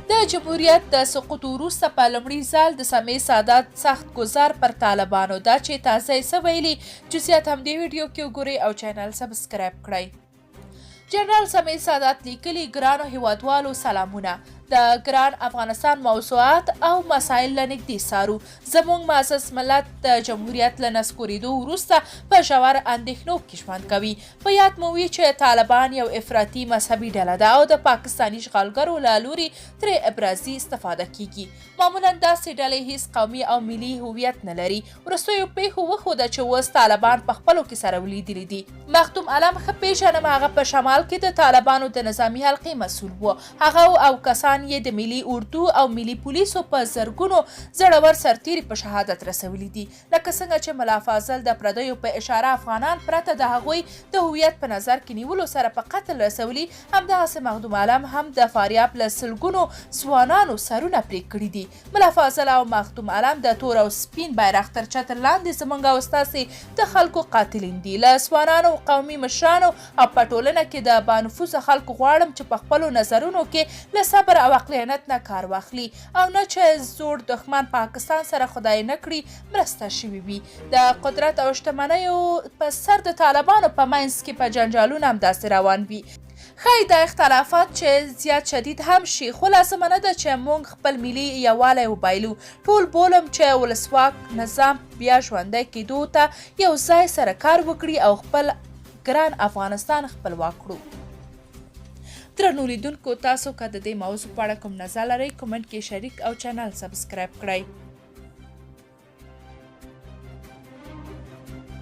د جمهوریت د سقوط وروسته په لومړي ځل د سمیع سادات سخت ګذار پر طالبانو دا چې تازه یې څه ویلي جزئیات هم دې ویډیو کې وګورئ او چینل سبسکرایب کړئ. جنرال سمیع سادات لیکلي ګرانو هیوادوالو سلامونه. د ګران افغانستان موضوعات او مسایل له نږدې څارو. زموږ معزز ملت د جمهوریت له نسکورېدو وروسته په ژور اندېښنو کې ژوند کوي. په یاد مو وي چې طالبان یو افراطي مذهبي ډله ده او د پاکستاني اشغالګرو له لوري ترې ابرازي استفاده کیږي. معمولا داسې ډلې هیڅ قومي او ملي هویت نه لري. وروستیو پیښو وښوده چې اوس طالبان په خپلو کې سره ولیدلي دي. مخدوم علم ښه پېژنم، هغه په شمال کې د طالبانو د نظامي حلقې مسؤل و. هغه او کسان یې د ملي اردو او ملي پولیسو په زرګونو زړور سرتیري په شهادت رسولي دي. لکه څنګه چې ملا فاضل د پردیو په اشاره افغانان پرته د هغوی د هویت په نظر کې نیولو سره په قتل رسولي، همدغسې مخدوم علم هم د فاریاب له سلګونو ځوانانو سرونه پرې کړي دي. ملا فاضل او مخدوم علم د تور او سپین بیرغ تر چتر لاندې زموږ او ستاسې د خلکو قاتلین دي. له ځوانانو، قومي مشرانو او په ټولنه کې د بانفوذه خلکو غواړم چې په خپلو نظرونو کې له صبر او عقلانیت نه کار واخلي او نه چې زوړ دښمن پاکستان سره خدای نه کړي مرسته شوي وي. د قدرت او شتمنیو په سر د طالبانو په منځ کې په جنجالونه همداسې روان وي. ښایي دا اختلافات چې زیات شدید هم شي، خو لازمه نه ده چې موږ خپل ملي یووالی وبایلو. ټول بولم چې ولسواک نظام بیا ژوندی کېدو ته یو ځای سره کار وکړي او خپل ګران افغانستان خپلواک کړو. درنو لیدونکو، تاسو که د دې موضوع په اړه کوم نظر لرئ کومنټ کې شریک او چینل سبسکرایب کړئ.